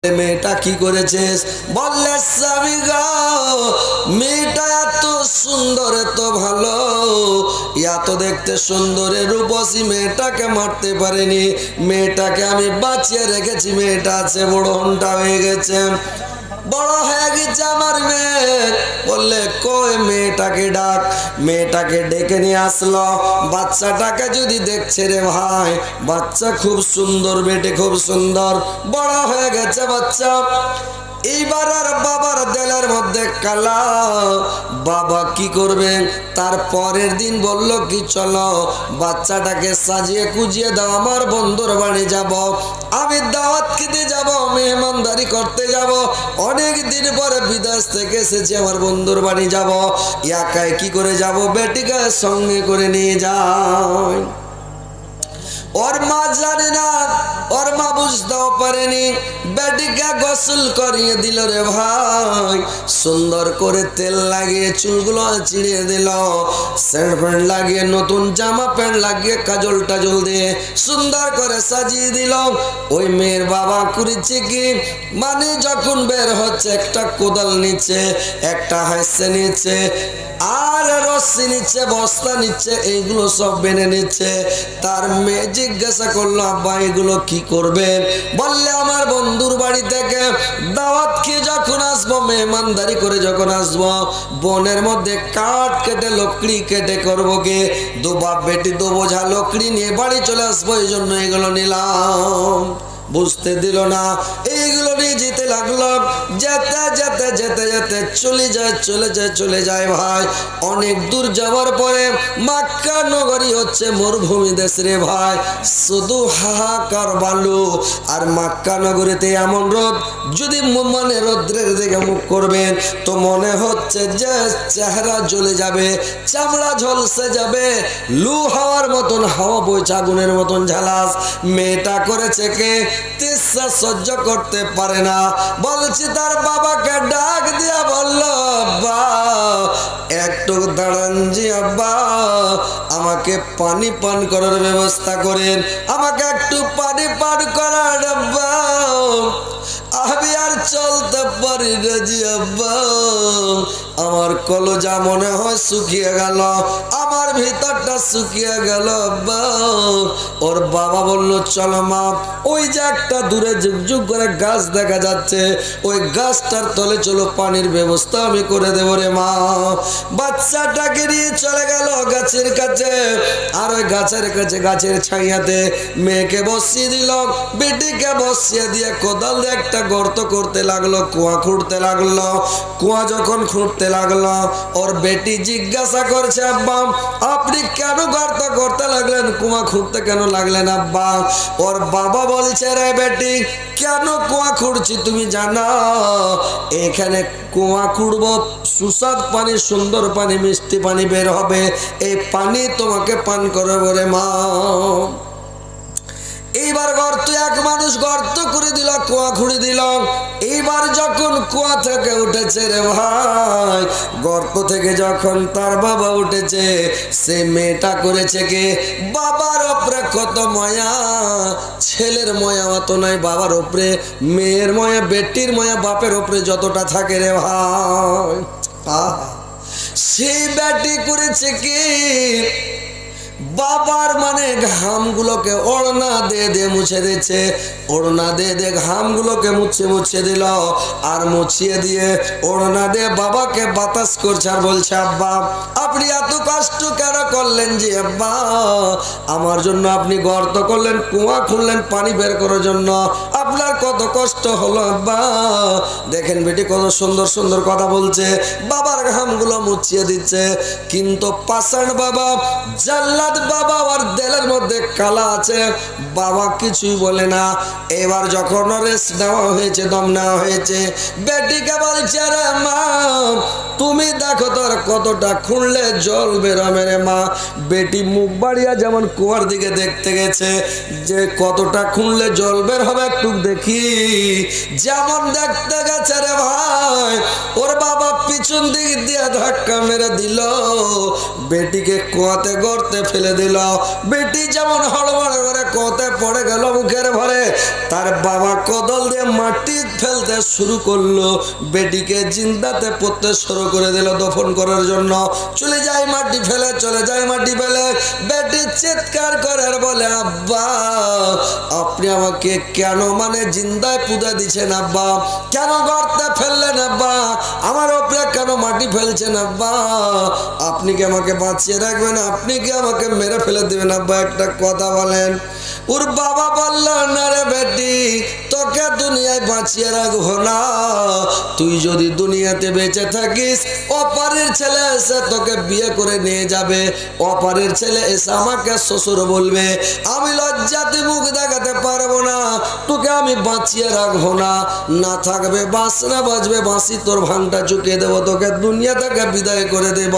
মেয়েটা কি করেছিস? বললে স্বামী গো, মেয়েটা এত সুন্দর এত ভালো, এত দেখতে সুন্দর রূপসী মেয়েটাকে মারতে পারেনি, মেয়েটাকে আমি বাঁচিয়ে রেখেছি। মেয়েটা আছে বড় ঘন্টা হয়ে গেছে, বড় হয়ে গেছে আমার মেয়ে। বললে কই মেয়েটাকে ডাক। মেয়েটাকে ডেকে নিয়ে আসলো। বাচ্চাটাকে যদি দেখছে রে ভাই, বাচ্চা খুব সুন্দর, বেটে খুব সুন্দর, বড় হয়ে গেছে বাচ্চা। এইবার আর বাবার দেলের মধ্যে কালা। বাবা কি করবেন? তার পরের দিন বলল কি চলো বাচ্চাটাকে সাজিয়ে কুজিয়ে দাও, আমার বন্ধুর বাড়ি যাব, আমি দাওয়াত খেতে যাব, মেহমানদারি করতে যাব, অনেক দিন পরে বিদেশ থেকে এসেছি, আমার বন্ধুর বাড়ি যাব। একাই কি করে যাব? বেটিকে সঙ্গে করে নিয়ে যাই। ওর মা জানে না, ওর মা বুঝতেও পারেনি। বেটিকে গোসল করিয়ে দিল রে ভাই, সুন্দর করে তেল লাগিয়ে চুলগুলো চিড়িয়ে দিল, সেন্ট প্যান্ট লাগিয়ে, নতুন জামা প্যান্ট লাগিয়ে, কাজল টাজল দিয়ে সুন্দর করে সাজিয়ে দিল। ওই মেয়ের বাবা করেছে কি, মানে যখন বের হচ্ছে একটা কোদাল নিচ্ছে, একটা হাসছে নিচ্ছে, আর রশ্মি নিচ্ছে, বস্তা নিচ্ছে, এইগুলো সব বেনে নিচ্ছে। তার মেয়ে জিজ্ঞাসা করলো আব্বা এগুলো কি করবেন? বললে আমার বন্ধুর বাড়ি থেকে দাওয়াত খেয়ে যখন আসবো, মেহমানদারি করে যখন আসবো, বনের মধ্যে কাঠ কেটে লকড়ি কেটে করবো কে, দু বাপ বেটি দু বোঝা লকড়ি নিয়ে বাড়ি চলে আসবো, এই জন্য এগুলো নিলাম। বুঝতে দিল না, এইগুলো নিয়ে যেতে লাগলো। যেতে যেতে যেতে যেতে চলে যায় ভাই। অনেক দূর যাওয়ার পরে মক্কা নগরী হচ্ছে মরুভূমি দেশ রে ভাই, শুধু হাহাকার বালু। আর মক্কা নগরীতে এমন রোদ, যদি মানে রৌদ্রের দিকে মুখ করবেন তো মনে হচ্ছে যে চেহারা জ্বলে যাবে, চামড়া ঝলসে যাবে, লু হাওয়ার মতন হাওয়া বইছে, আগুনের মতন ঝালাস। মেয়েটা করেছে কে, তেষ্টা সহ্য করতে পারে না, বলছি তার বাবাকে ডাক দিয়া বলল আব্বা একটু দাঁড়ান জি আব্বা, আমাকে পানি পান করার ব্যবস্থা করেন, আমাকে একটু পানি পান করার আব্বা, আমি আর চলতে পারি না জি আব্বা, আমার কলজা মনে হয় শুকিয়ে গেল, আমার ভিতরটা শুকিয়ে গেল আব্বা। ওর বাবা বলল চলো মা, ওই যে একটা দূরে ঝুকঝুক করে গাছ দেখা যাচ্ছে, ওই গাছটার তলে চলো, পানির ব্যবস্থা আমি করে দেবো রে মা। বাচ্চাটাকে নিয়ে চলে গেল গাছের কাছে, আর ওই গাছের কাছে গাছের ছাইয়াতে মেয়েকে বসিয়ে দিল, বেটিকে বসিয়ে দিয়ে কোদাল দিয়ে একটা গর্ত করতে লাগলো, কুয়া খুঁড়তে লাগলো। কুয়া যখন খুঁড়তে লাগলো, ওর বেটি জিজ্ঞাসা করছে আব্বা আপনি কেন গর্ত করতে লাগলেন, কুয়া খুঁড়তে কেন লাগলেন আব্বা? ওর বাবা বলছে রে বেটি কেন কুয়া খুঁড়ছি তুমি জানো? এখানে কুয়া খুঁড়বো, সুস্বাদ পানি, সুন্দর পানি, মিষ্টি পানি বের হবে, এই পানি তোমাকে পান করবো রে মা। এইবার গর্ত, এক মানুষ গর্ত করে দিল, কুয়া খুঁড়ে দিল। এইবার যখন কুয়া থেকে উঠেছে রে ভাই, গর্ত থেকে যখন তার বাবা উঠেছে, সে মেয়েটা করেছে কে, বাবার ওপরে কত মায়া, ছেলের মায়া অত নাই বাবার ওপরে, মেয়ের মায়া, বেটির মায়া বাপের ওপরে যতটা থাকে রে ভাই। সেই বেটি করেছে কি, বাবার মানে ঘামগুলোকে ওড়না দিয়ে দিয়ে মুছে দিচ্ছে, ওড়না দিয়ে দিয়ে ঘামগুলোকে মুছে মুছে দিল, আর মুছিয়ে দিয়ে ওড়না দিয়ে বাবাকে বাতাস করছে, আর বলছে আব্বা আপনি এত কষ্ট কেন করলেন জি আব্বা, আমার জন্য আপনি গর্ত করলেন, কুয়া খুললেন পানি বের করার জন্য, আপনার কত কষ্ট হলো আব্বা। দেখেন বেটি কত সুন্দর সুন্দর কথা বলছে, বাবার ঘামগুলো মুছিয়ে দিচ্ছে। কিন্তু পাষাণ বাবা, জাল্লাদ বাবা, আর দেলের মধ্যে কালা আছে, বাবা কিছুই বলে না। এবার যখন রেস্ট নেওয়া হয়েছে, দম নেওয়া হয়েছে, বেটিকে বলছে রে মা তুমি দেখো তোর কতটা খুঁড়লে জল বেরোবে রে মা। বেটি মুখ বাড়িয়া যেমন কুয়ার দিকে দেখতে গেছে, যে কতটা খুঁড়লে জল বের হবে একটু দেখি, যেমন দেখতে গেছে রে ভাই, ওর বাবা পিছন দিক দিয়ে ধাক্কা মেরে দিল, বেটিকে কুয়াতে গর্তে ফেলে দিল। বেটি যেমন হড়বড় করে কুয়াতে পড়ে গেল মুখের ভরে, তার বাবা কোদাল দিয়ে মাটি ফেলতে শুরু করলো, বেটিকে জিন্দাতে পড়তে শুরু করে দিল দফন করার জন্য। চলে যায় মাটি ফেলে, চলে যায় মাটি ফেলে। বেটি চিৎকার করে আর বলে, আব্বা আপনি আমাকে কেন মানে জিন্দায় পুঁতে দিচ্ছেন আব্বা, কেন গর্তে ফেললেন আব্বা, আমার উপরে কেন মাটি ফেলছেন আব্বা, আপনি কি আমাকে বাঁচিয়ে রাখবেন, আপনি কি আমাকে মেরে ফেলে দিবেন আব্বা, একটা কথা বলেন। ওর বাবা বলল, না রে বেটি, তোকে দুনিয়ায় বাঁচিয়ে রাখবো না, তুই যদি দুনিয়াতে বেঁচে থাকিস অপারের ছেলে এসে তোকে বিয়ে করে নিয়ে যাবে, অপারের ছেলে এসে আমাকে শ্বশুর বলবে, আমি লজ্জাতে মুখ দেখাতে পারবো না, তোকে আমি বাঁচিয়ে রাখবো না, না থাকবে বাঁশ না বাজবে বাঁশি তোর ভাঙটা চুকিয়ে দেবো, তোকে দুনিয়া থেকে বিদায় করে দেব।